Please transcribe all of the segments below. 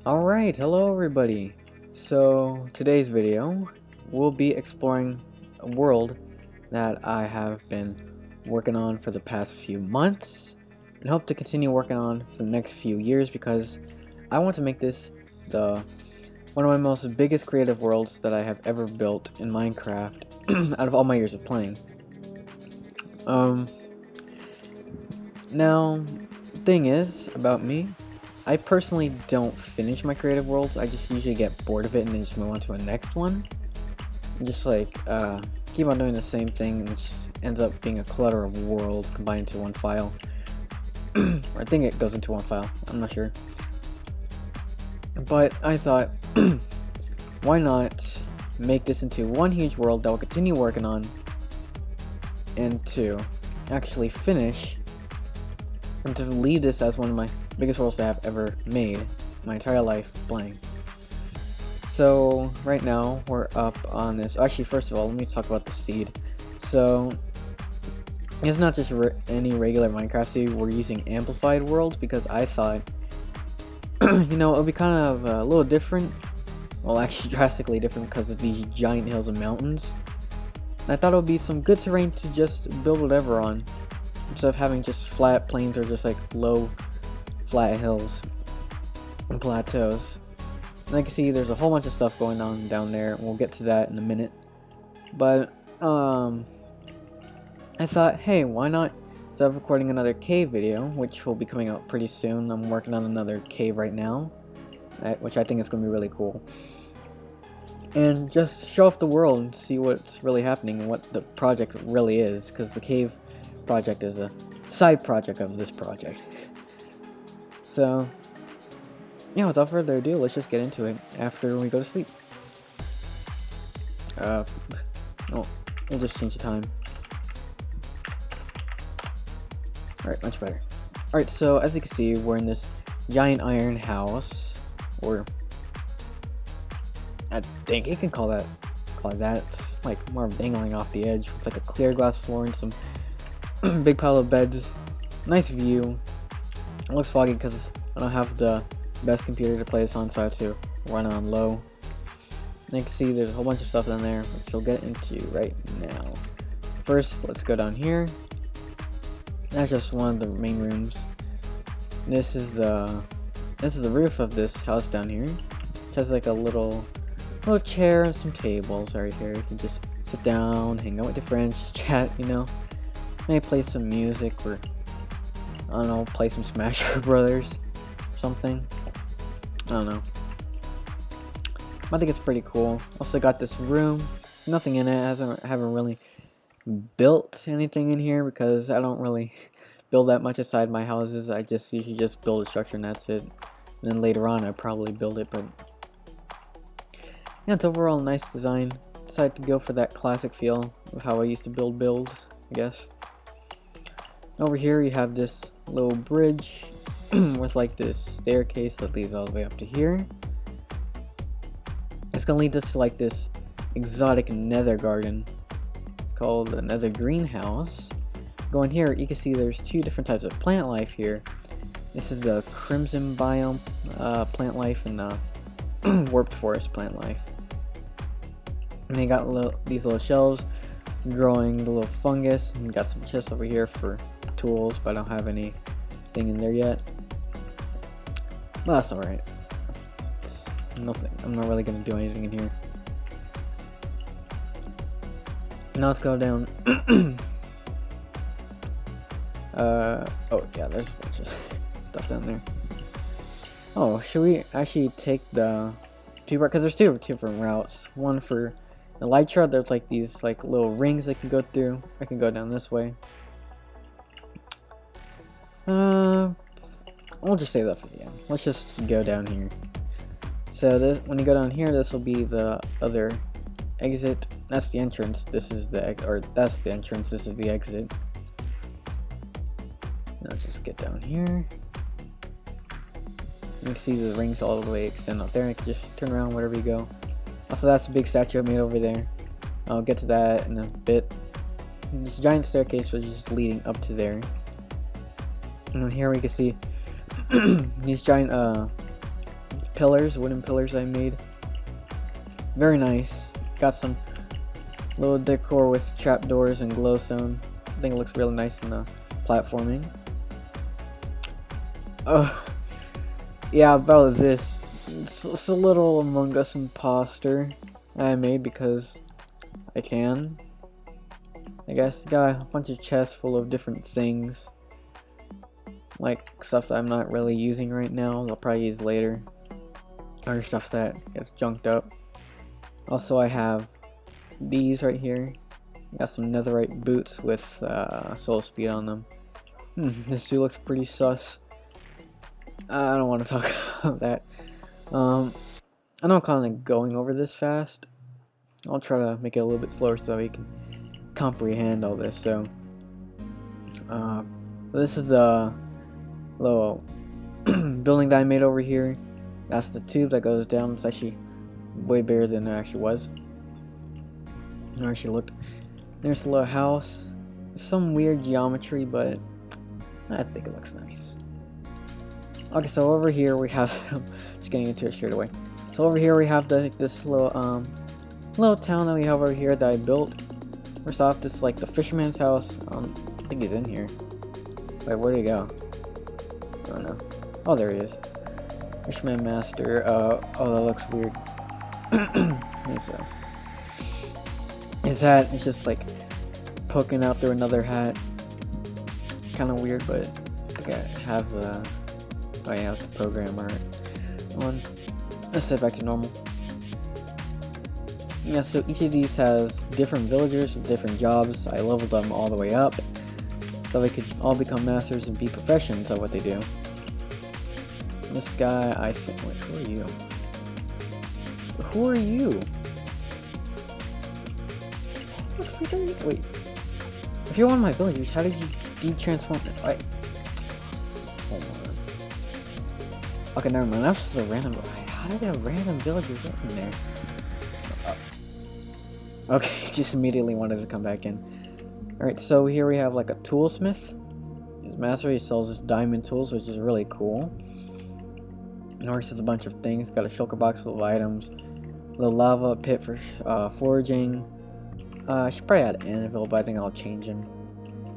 Alright, hello everybody. So today's video we'll be exploring a world that I have been working on for the past few months and hope to continue working on for the next few years because I want to make this the one of my most biggest creative worlds that I have ever built in Minecraft out of all my years of playing. Now, thing is about me, I personally don't finish my creative worlds. I just usually get bored of it and then just move on to a next one. And just like keep on doing the same thing, and it just ends up being a clutter of worlds combined into one file. Or I think it goes into one file. I'm not sure. But I thought, why not make this into one huge world that we'll continue working on, and to actually finish, and to leave this as one of my biggest worlds that I've ever made my entire life playing. So right now we're up on this. Actually, first of all, let me talk about the seed. So it's not just any regular Minecraft seed. We're using amplified worlds because I thought, you know, it'll be kind of a little different. Well, actually drastically different because of these giant hills and mountains. And I thought it would be some good terrain to just build whatever on, instead of having just flat plains or just like low flat hills and plateaus. And I can see there's a whole bunch of stuff going on down there, and we'll get to that in a minute. But I thought, hey, why not, instead of recording another cave video, which will be coming out pretty soon. I'm working on another cave right now, which I think is going to be really cool, and just show off the world and see what's really happening and what the project really is, because the cave project is a side project of this project. So yeah, without further ado, let's just get into it after we go to sleep. Oh, we'll just change the time. Alright, much better. Alright, so as you can see, we're in this giant iron house, or I think you can call that it's like more dangling off the edge with like a clear glass floor and some big pile of beds. Nice view. It looks foggy because I don't have the best computer to play this on, so I have to run on low. And you can see there's a whole bunch of stuff down there, which we'll get into right now. First, let's go down here. That's just one of the main rooms. This is the roof of this house down here. It has like a little chair and some tables right here. You can just sit down, hang out with your friends, just chat, you know. Maybe play some music, or I don't know, play some Smash Brothers or something. I don't know. I think it's pretty cool. Also got this room. There's nothing in it. I haven't really built anything in here because I don't really build that much aside my houses. I just usually just build a structure and that's it. And then later on I probably build it, but yeah, it's overall a nice design. Decided to go for that classic feel of how I used to build builds, I guess. Over here you have this little bridge with like this staircase that leads all the way up to here. It's gonna lead us to like this exotic nether garden called the nether greenhouse. Going here, you can see there's two different types of plant life here. This is the crimson biome plant life and the warped forest plant life. And they got these little shelves growing the little fungus, and got some chests over here for tools, but I don't have anything in there yet. Well, that's alright. It's nothing. I'm not really gonna do anything in here. Now let's go down. Oh yeah, there's a bunch of stuff down there. Oh, should we actually take the two, because there's two different routes. One for the light shroud, there's like these like little rings I can go through. I can go down this way. We'll just save that for the end. Let's just go down here. So this, when you go down here, this will be the other exit. That's the entrance. This is that's the entrance. This is the exit. Now just get down here. You can see the rings all the way extend out there. You can just turn around wherever you go. Also, that's a big statue I made over there. I'll get to that in a bit. This giant staircase was just leading up to there. And here we can see these giant pillars, wooden pillars I made. Very nice. Got some little decor with trapdoors and glowstone. I think it looks really nice in the platforming. Oh, yeah, about this. It's a little Among Us imposter I made because I can. I guess got a bunch of chests full of different things, like stuff that I'm not really using right now. I'll probably use later. Other stuff that gets junked up. Also, I have these right here. Got some netherite boots with soul speed on them. This dude looks pretty sus. I don't want to talk about that. I know I'm kind of going over this fast. I'll try to make it a little bit slower so we can comprehend all this. So this is the little building that I made over here. That's the tube that goes down. It's actually way bigger than it actually was. It actually looked. There's a little house. Some weird geometry, but I think it looks nice. Okay, so over here we have just getting into it straight away. So over here we have this little little town that we have over here that I built. First off, this is like the fisherman's house. I think he's in here. Wait, where'd he go? I don't know. Oh, there he is. Fisherman master. Oh, that looks weird. His hat is just like poking out through another hat. Kind of weird, but I think I have the. Oh yeah, the programmer one. Let's set back to normal. Yeah, so each of these has different villagers with different jobs. I leveled them all the way up, so they could all become masters and be professions at what they do. This guy, I think. Wait, who are you? Who are you? What the freak are you? Wait. If you're one of my villagers, how did you de-transform? Hold on. Okay, never mind. That's just a random. How did a random villager get in there? Okay, just immediately wanted to come back in. Alright, so here we have like a toolsmith. His master, he sells diamond tools, which is really cool. He works with a bunch of things. Got a shulker box full of items. A little lava pit for foraging. I should probably add anvil, but I think I'll change him.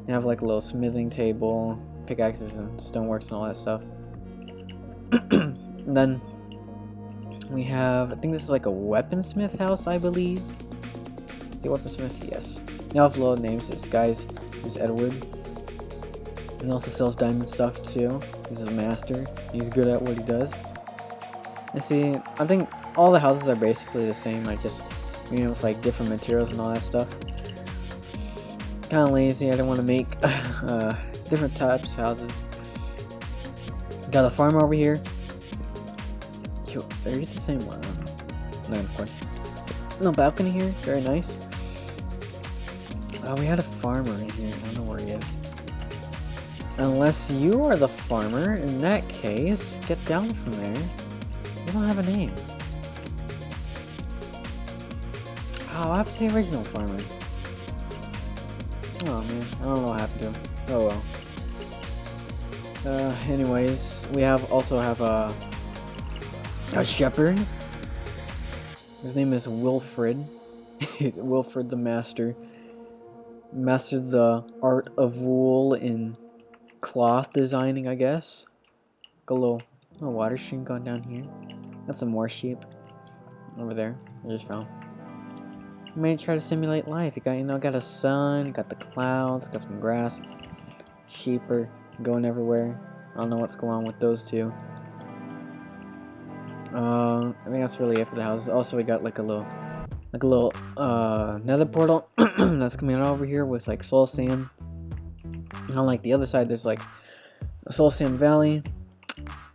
You have like a little smithing table, pickaxes and stoneworks and all that stuff. And then we have, I think this is like a weaponsmith house, I believe. Is he a weaponsmith? Yes. You have little names. This guy's is Edward. He also sells diamond stuff too. He's his master. He's good at what he does. And see, I think all the houses are basically the same. I just made them with like different materials and all that stuff. Kind of lazy. I didn't want to make different types of houses. Got a farm over here. Yo, are you the same one? No, of course. No balcony here. Very nice. We had a farmer in here. I don't know where he is. Unless you are the farmer, in that case, get down from there. You don't have a name. Oh, I have to the original farmer. Oh man, I don't know what happened to him. Oh well. Anyways, we also have a shepherd. His name is Wilfred. He's Wilfred the Master. Mastered the art of wool in cloth designing, I guess. Got a little water stream going down here. Got some more sheep over there. I just found. You may try to simulate life. You got, got a sun, got the clouds, got some grass. Sheep are going everywhere. I don't know what's going on with those two. I think that's really it for the house. Also, we got like a little nether portal that's coming out over here with like soul sand. And on like the other side, there's like a soul sand valley.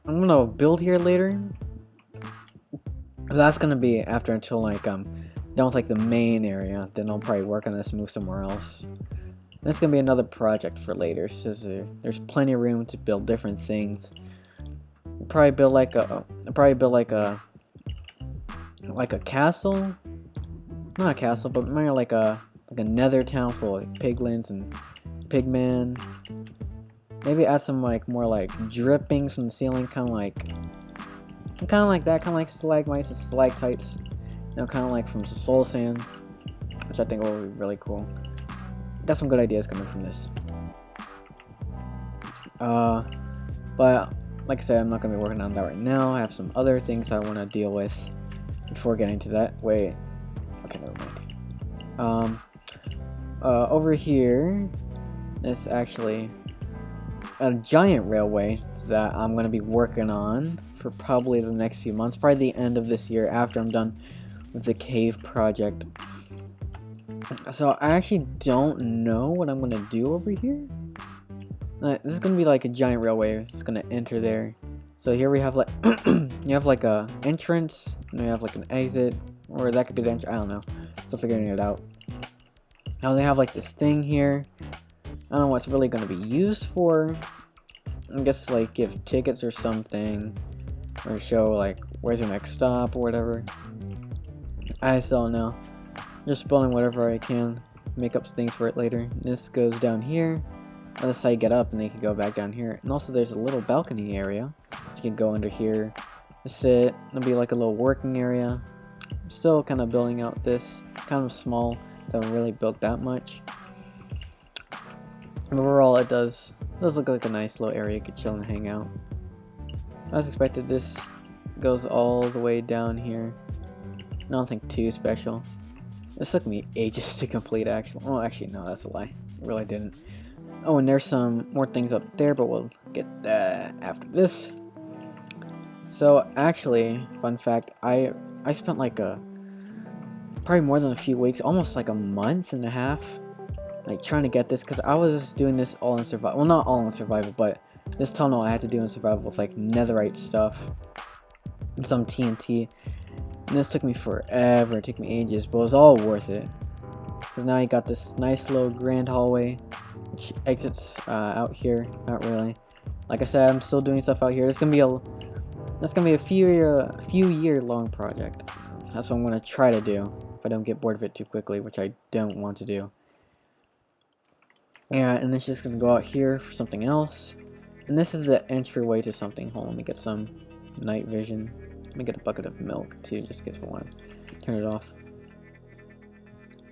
I'm gonna build here later. That's gonna be after until like done with like the main area. Then I'll probably work on this and move somewhere else. This is gonna be another project for later. Since there's plenty of room to build different things. Probably build like a castle. Not a castle, but more like a nether town full of piglins and pigmen. Maybe add some like more like drippings from the ceiling, kind of like Kind of like that, kind of like stalagmites and stalactites. You know, kind of like from Soul Sand, which I think will be really cool. Got some good ideas coming from this. But like I said, I'm not gonna be working on that right now. I have some other things I want to deal with before getting to that. Wait. Okay, never mind. Over here, is actually a giant railway that I'm gonna be working on for probably the next few months, probably the end of this year after I'm done with the cave project. So I actually don't know what I'm gonna do over here. This is gonna be like a giant railway. It's gonna enter there. So here we have like you have like a entrance, and you have like an exit, or that could be the entrance. I don't know. Still figuring it out. Now they have like this thing here. I don't know what's really gonna be used for. I guess like give tickets or something, or show like where's your next stop or whatever. I still don't know. Just building whatever I can, make up things for it later. This goes down here. That's how you get up, and then you can go back down here. And also there's a little balcony area. You can go under here, sit. It'll be like a little working area. I'm still kind of building out this. Kind of small. Don't really build that much. Overall, it does look like a nice little area you could chill and hang out. As expected, this goes all the way down here. Nothing too special. This took me ages to complete, actually. Oh, actually, no, that's a lie. It really didn't. Oh, and there's some more things up there, but we'll get that after this. So, actually, fun fact, I spent like probably more than a few weeks, almost like a month and a half, like trying to get this, because I was doing this all in survival. Well, not all in survival, but this tunnel I had to do in survival with like netherite stuff and some TNT. And this took me forever. It took me ages, but it was all worth it. Because now you got this nice little grand hallway, which exits out here. Not really. Like I said, I'm still doing stuff out here. It's gonna be a few year long project. That's what I'm gonna try to do if I don't get bored of it too quickly, which I don't want to do. Yeah, and it's just gonna go out here for something else. And this is the entryway to something. Hold on, let me get some night vision. Let me get a bucket of milk too, just in case for one. Turn it off.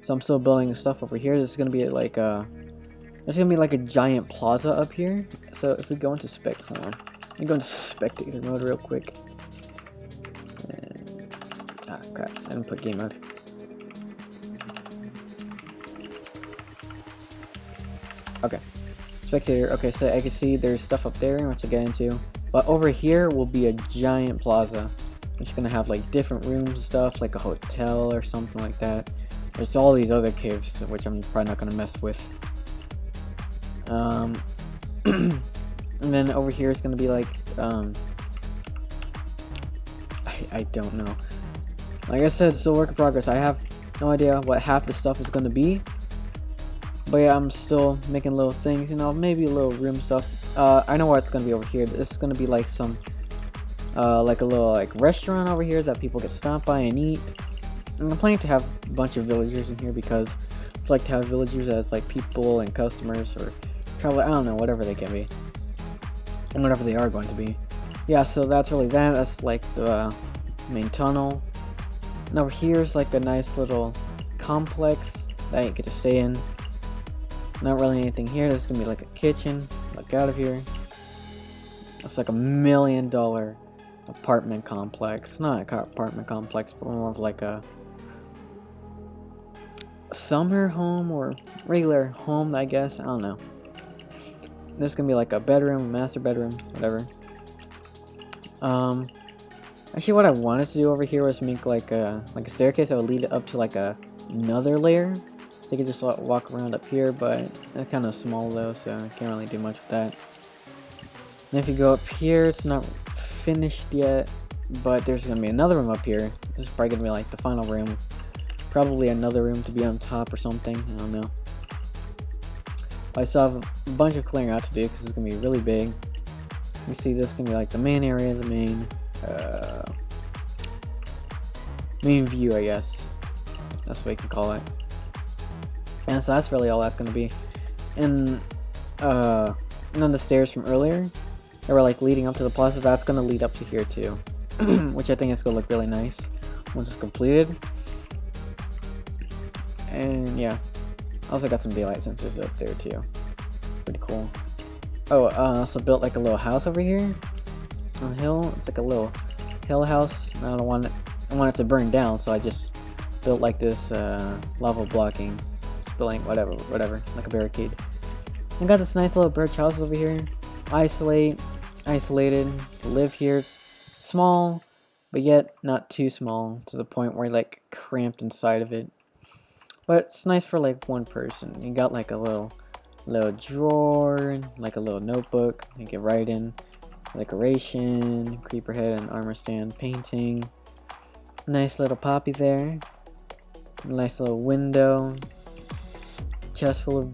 So I'm still building stuff over here. This is gonna be like there's gonna be like a giant plaza up here. So if we go into hold on. Let me go into spectator mode real quick. And, crap, I didn't put game mode. Okay. Spectator, okay, so I can see there's stuff up there, which I'll get into. But over here will be a giant plaza. It's gonna have like different rooms and stuff, like a hotel or something like that. There's all these other caves, which I'm probably not gonna mess with. And then over here it's gonna be like, I don't know. Like I said, still work in progress. I have no idea what half the stuff is gonna be. But yeah, I'm still making little things, you know, maybe a little room stuff. I know what's gonna be over here. This is gonna be like some, like a little like restaurant over here that people can stop by and eat. And I'm planning to have a bunch of villagers in here because it's like to have villagers as like people and customers or travel. I don't know, whatever they can be, and whatever they are going to be. Yeah, so that's really that. That's like the main tunnel. And over here is like a nice little complex that you get to stay in. Not really anything here. This is gonna be like a kitchen. Look out of here. It's like $1 million apartment complex. Not an apartment complex, but more of like a summer home or regular home, I guess. I don't know. There's gonna be like a bedroom, a master bedroom, whatever. Actually, what I wanted to do over here was make like a staircase that would lead up to like another layer. So you can just walk around up here, but it's kind of small though, so I can't really do much with that. And if you go up here, it's not finished yet, but there's gonna be another room up here. This is probably gonna be like the final room. Probably another room to be on top or something. I don't know. I still have a bunch of clearing out to do because it's gonna be really big. You see, this is gonna be like the main area, the main view, I guess. That's what you can call it. And so that's really all that's gonna be. And the stairs from earlier that were like leading up to the plaza, that's gonna lead up to here too. which I think is gonna look really nice once it's completed. And yeah, also got some daylight sensors up there too. Pretty cool. Oh, I also built like a little house over here on the hill. It's like a little hill house. I don't want it. I want it to burn down, so I just built like this lava blocking, spilling whatever, like a barricade. I got this nice little birch house over here. Isolated, live here. It's small, but yet not too small to the point where you're like cramped inside of it. But it's nice for like one person. You got like a little drawer, like a little notebook. You can write in decoration, creeper head and armor stand painting. Nice little poppy there. Nice little window. Chest full of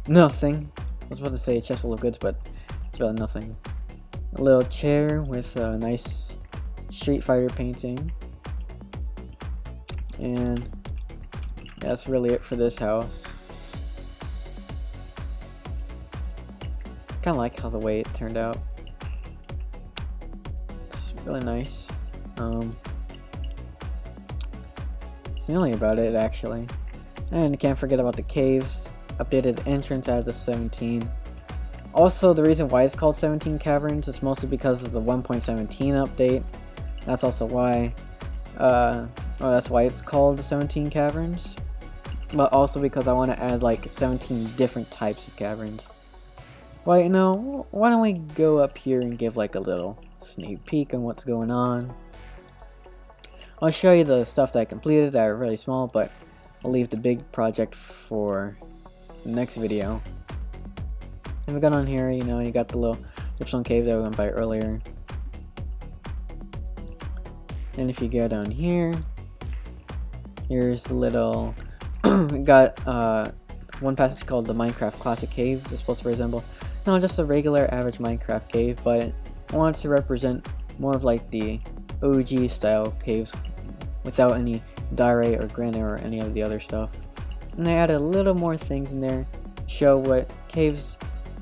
nothing. I was about to say a chest full of goods, but it's really nothing. A little chair with a nice Street Fighter painting. And that's really it for this house. Kind of like how the way it turned out. It's really nice. It's nearly about it actually. And can't forget about the caves. Updated entrance out of the 17. Also, the reason why it's called 17 Caverns is mostly because of the 1.17 update. That's also why. That's why it's called the 17 Caverns. But also because I want to add like 17 different types of caverns. Well, you know, why don't we go up here and give like a little sneak peek on what's going on. I'll show you the stuff that I completed that are really small, but I'll leave the big project for the next video. And we got on here, you know, you got the little dripstone cave that we went by earlier. And if you go down here, here's the little we got one passage called the Minecraft Classic Cave. It's supposed to resemble not just a regular average Minecraft cave, but I wanted to represent more of like the OG style caves without any diorite or granite or any of the other stuff. And I added a little more things in there, show what caves,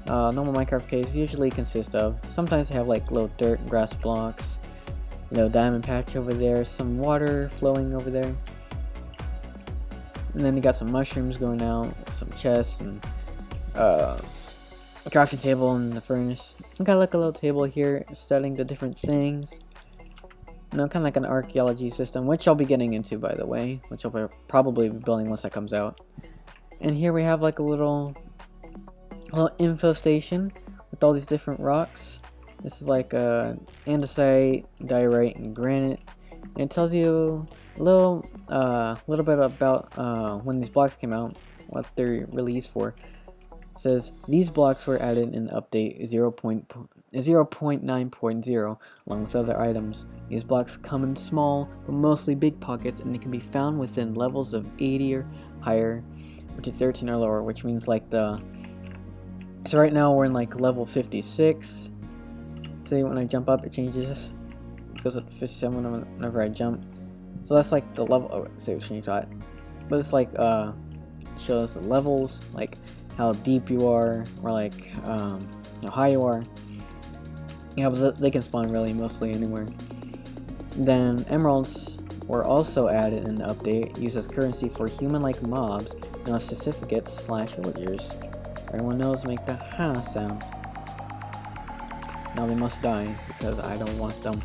normal Minecraft caves usually consist of. Sometimes they have like little dirt and grass blocks, little diamond patch over there, some water flowing over there. And then you got some mushrooms going out, some chests, and a crafting table in the furnace. I got like a little table here studying the different things. You know, kind of like an archaeology system, which I'll be getting into, by the way, which I'll probably be building once that comes out. And here we have like a little info station with all these different rocks. This is like andesite, diorite, and granite. And it tells you a little bit about when these blocks came out, what they're really used for. It says these blocks were added in update 0.9.0 along with other items. These blocks come in small but mostly big pockets, and they can be found within levels of 80 or higher, or to 13 or lower, which means like so right now we're in like level 56. See, when I jump up it changes. It goes up to 57 whenever I jump. So that's like the level. Oh, say what you thought. But it's like shows the levels, like how deep you are, or like how high you are. Yeah, but they can spawn really mostly anywhere. Then emeralds were also added in the update, used as currency for human-like mobs and as certificates / villagers. Everyone knows make the ha sound. Now they must die because I don't want them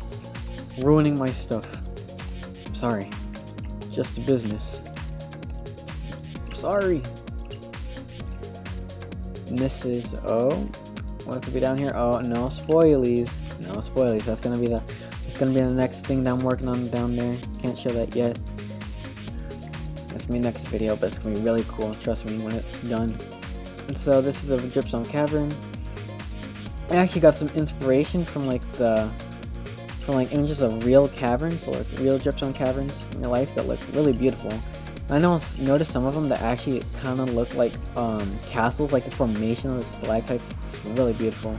ruining my stuff. I'm sorry. Just a business. I'm sorry. And this is what could be down here? Oh, no spoilies. No spoilies. That's gonna be the next thing that I'm working on down there. Can't show that yet. That's my next video, but it's gonna be really cool. Trust me when it's done. And so this is the Dripstone Cavern. I actually got some inspiration from images of real caverns, or like real Dripstone caverns in real life that look really beautiful. I noticed some of them that actually kind of look like castles, like the formation of the stalactites. It's really beautiful.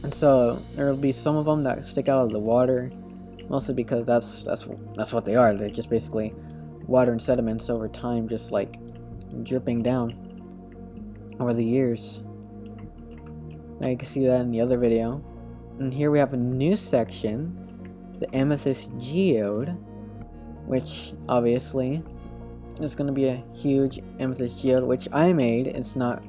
And so there will be some of them that stick out of the water, mostly because that's what they are. They're just basically water and sediments over time, just like dripping down over the years. Now you can see that in the other video. And here we have a new section, the Amethyst Geode, which obviously is going to be a huge Amethyst Geode, which I made. It's not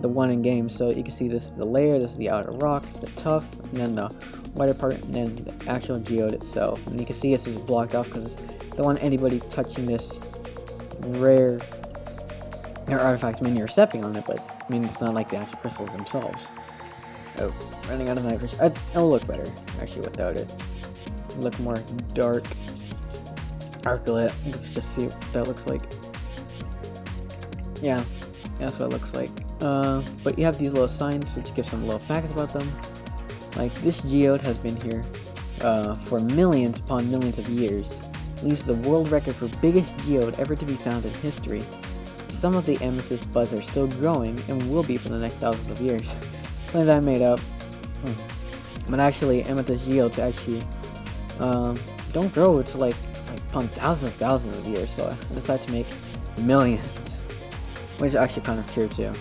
the one in game, so you can see this is the layer, this is the outer rock, the tuff, and then the whiter part, and then the actual geode itself. And you can see this is blocked off because I don't want anybody touching this rare artifacts. I mean, you're stepping on it, but I mean, it's not like the actual crystals themselves. Oh, running out of night vision. It'll look better actually without it. Look more dark, arclit. Let's just see what that looks like. Yeah, that's what it looks like. But you have these little signs which give some little facts about them. Like, this geode has been here for millions upon millions of years. It leaves the world record for biggest geode ever to be found in history. Some of the amethyst buds are still growing and will be for the next thousands of years. Something that I made up. But actually, amethyst geodes actually don't grow until like upon thousands of years. So I decided to make millions, which is actually kind of true too.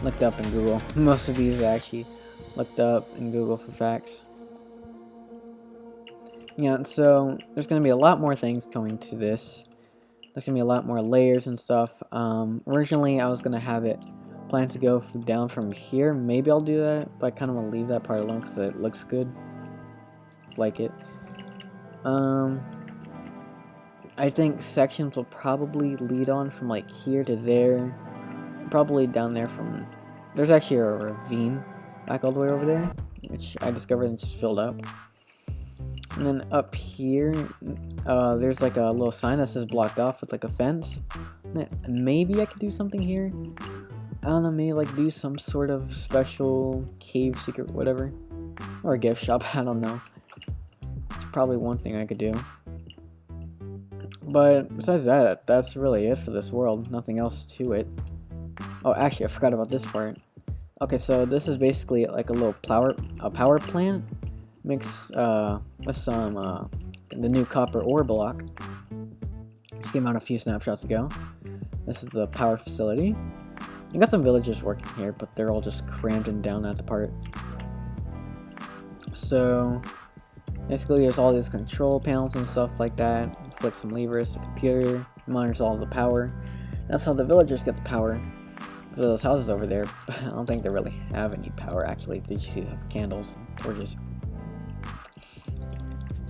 Looked up in Google. Most of these are actually looked up in Google for facts. Yeah, so there's going to be a lot more things coming to this. There's going to be a lot more layers and stuff. Originally, I was going to have it planned to go down from here. Maybe I'll do that, but I kind of want to leave that part alone because it looks good. It's like it. I think sections will probably lead on from like here to there. Probably down there from... There's actually a ravine back all the way over there, which I discovered and just filled up. And then up here, there's like a little sign that says blocked off with like a fence. Maybe I could do something here. I don't know, maybe like do some sort of special cave secret, whatever. Or a gift shop, I don't know. It's probably one thing I could do. But besides that, that's really it for this world. Nothing else to it. Oh, actually, I forgot about this part. Okay, so this is basically like a little power plant mixed with some the new copper ore block. Just came out a few snapshots ago. This is the power facility. You got some villagers working here, but they're all just crammed in down at the part. So basically, there's all these control panels and stuff like that. Flick some levers, the computer monitors all the power. That's how the villagers get the power. For those houses over there, I don't think they really have any power actually. They just have candles and torches.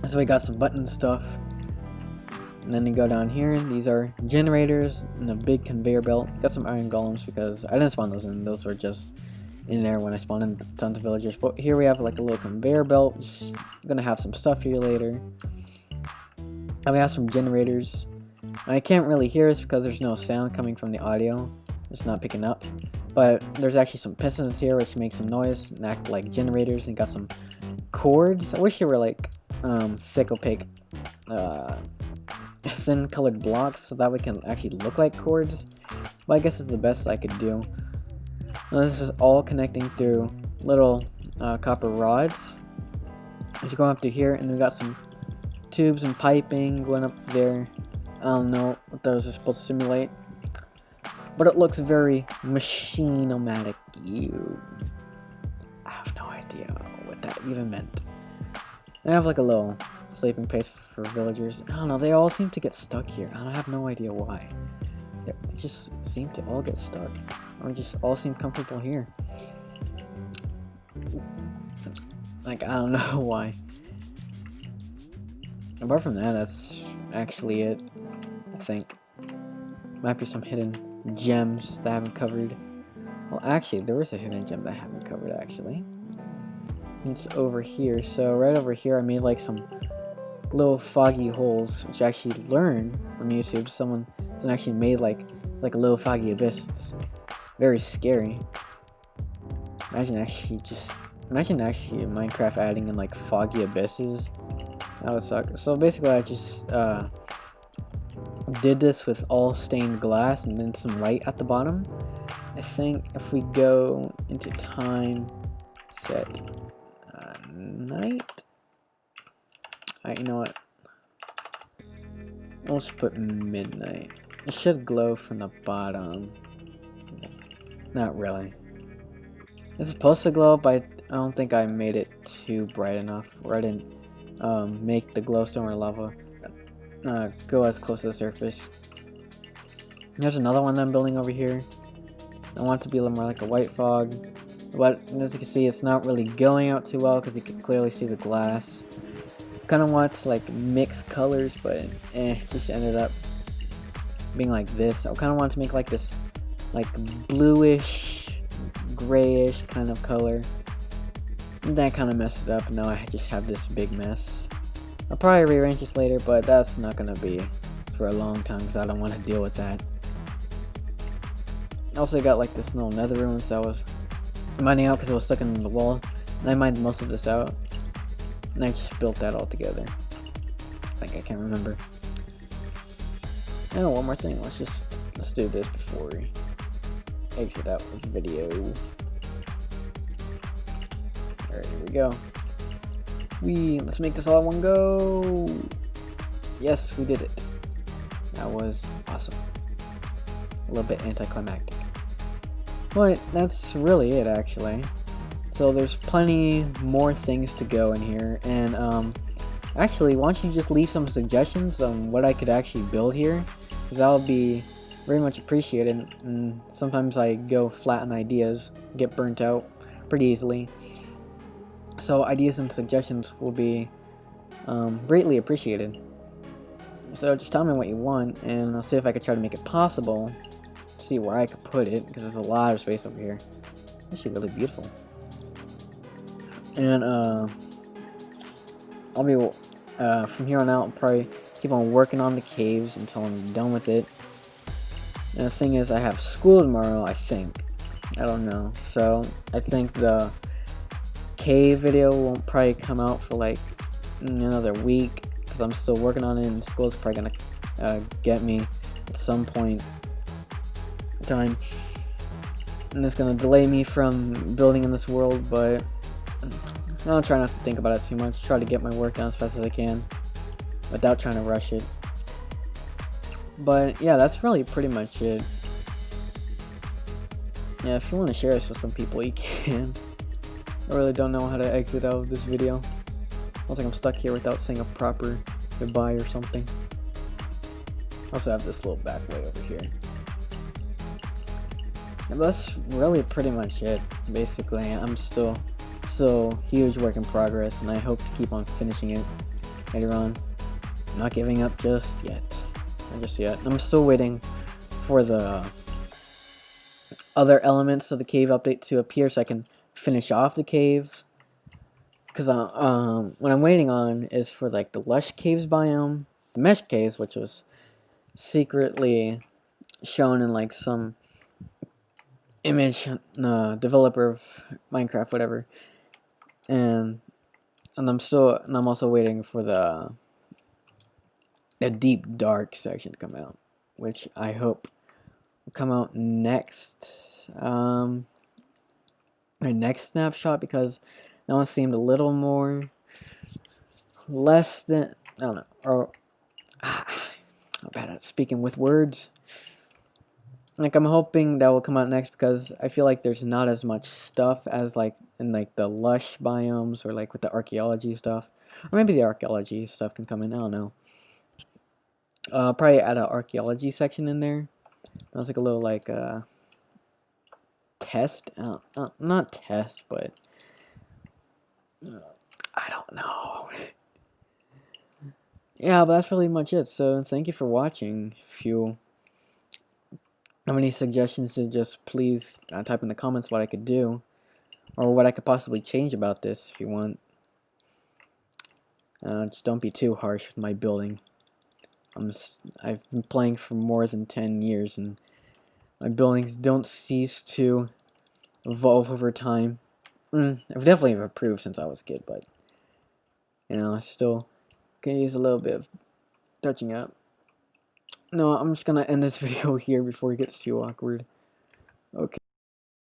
So we got some button stuff. And then you go down here, and these are generators and a big conveyor belt. Got some iron golems because I didn't spawn those in. Those were just in there when I spawned in tons of villagers. But here we have like a little conveyor belt. Just gonna have some stuff here later. And we have some generators. I can't really hear this because there's no sound coming from the audio. It's not picking up. But there's actually some pistons here which make some noise and act like generators. And got some cords. I wish they were like thick, opaque, thin colored blocks so that we can actually look like cords. But I guess it's the best I could do. Now this is all connecting through little copper rods. As you're going up to here, and we got some tubes and piping going up to there. I don't know what those are supposed to simulate, but it looks very machine-o-matic. I have no idea what that even meant. I have like a little sleeping place for villagers. I don't know, they all seem to get stuck here. I have no idea why. They just seem to all get stuck. Or just all seem comfortable here. Like, I don't know why. Apart from that, that's actually it, I think. Might be some hidden gems that I haven't covered. Well, actually, there is a hidden gem that I haven't covered, actually. It's over here. So, right over here, I made like some little foggy holes, which I actually learned from YouTube. Someone actually made like a little foggy abyss. It's very scary. Imagine actually Minecraft adding in like foggy abysses. That would suck. So basically I just did this with all stained glass and then some light at the bottom. I think if we go into time set night, you know what, we'll just put midnight. It should glow from the bottom. Not really. It's supposed to glow, but I don't think I made it too bright enough, or I didn't make the glowstone or lava go as close to the surface. There's another one that I'm building over here. I want it to be a little more like a white fog, but as you can see, it's not really going out too well because you can clearly see the glass. Kind of want to like mix colors, but it just ended up being like this. I kind of want to make like this like bluish, grayish kind of color. That kind of messed it up, and now I just have this big mess. I'll probably rearrange this later, but that's not gonna be for a long time because I don't want to deal with that. I also got like this little nether ruins that I was mining out because it was stuck in the wall, and I mined most of this out, and I just built that all together. I can't remember. And one more thing, let's do this before we exit out of the video. Alright, here we go. Let's make this all in one go. Yes, we did it. That was awesome. A little bit anticlimactic. But that's really it, actually. So there's plenty more things to go in here, and actually, why don't you just leave some suggestions on what I could actually build here, because that would be very much appreciated. And sometimes I go flat on ideas, get burnt out pretty easily. So ideas and suggestions will be greatly appreciated. So just tell me what you want, and I'll see if I can try to make it possible. See where I could put it, because there's a lot of space over here. It's actually really beautiful. And I'll be from here on out, I'll probably keep on working on the caves until I'm done with it. And the thing is, I have school tomorrow, I think. I don't know. So I think the cave video won't probably come out for like another week, because I'm still working on it, and school's probably gonna get me at some point in time, and it's gonna delay me from building in this world. But I'll try not to think about it too much, try to get my work done as fast as I can without trying to rush it. But yeah, that's really pretty much it. Yeah, if you want to share this with some people, you can. I really don't know how to exit out of this video. I don't think I'm stuck here without saying a proper goodbye or something. I also have this little back way over here. And that's really pretty much it. Basically, I'm still huge work in progress, and I hope to keep on finishing it later on. I'm not giving up just yet. Not just yet. I'm still waiting for the other elements of the cave update to appear so I can finish off the cave. Because what I'm waiting on is for like the lush caves biome, the mesh caves, which was secretly shown in like some image developer of Minecraft, whatever. And I'm also waiting for the deep dark section to come out, which I hope will come out next my next snapshot, because that one seemed a little more less than, I don't know, or I'm bad at speaking with words. Like, I'm hoping that will come out next, because I feel like there's not as much stuff as like in like the lush biomes, or like with the archaeology stuff, or maybe the archaeology stuff can come in, I don't know. Probably add an archaeology section in there. That was like a little like test, not test, but I don't know. Yeah, but that's really much it. So thank you for watching. If you have any suggestions, to just please type in the comments what I could do, or what I could possibly change about this if you want. Just don't be too harsh with my building. I've been playing for more than 10 years, and my buildings don't cease to evolve over time. I've definitely improved since I was a kid, but you know, I still can use a little bit of touching up. No, I'm just gonna end this video here before it gets too awkward. Okay.